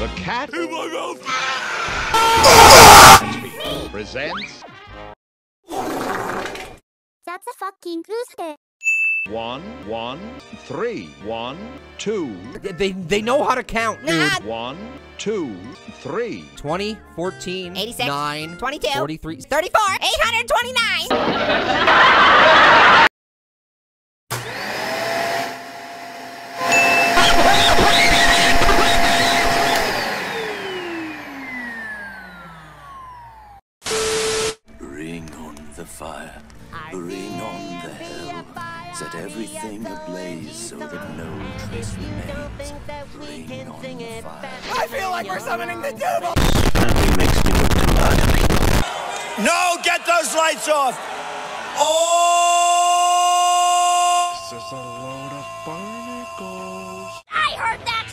The cat presents That's a fucking Tuesday. 1, 1, 3, 1, 2. They know how to count, dude. 1, 2, 3. 20, 14, 86, 9, 22, 43, 34, 829. Bring on the fire, bring on the hell, set everything ablaze so that no trace remains. Bring on the fire. I feel like we're summoning the devil! Nothing makes me want to murder people. No, get those lights off! Oh! This is a load of barnacles. I heard that.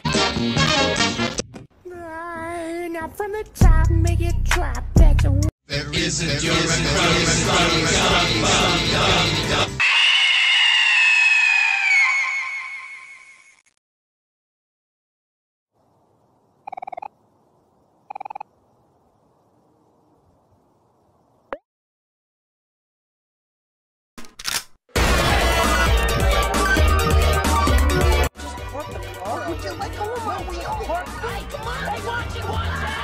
Not from the top, make it drop. That's a There isn't your would you like a remote wheel? Hey, come on, hey, watch it, watch it!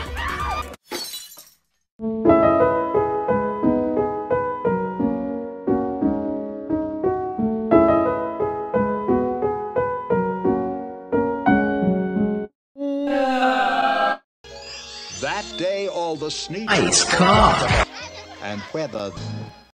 That day all the sneakers Nice car. and whether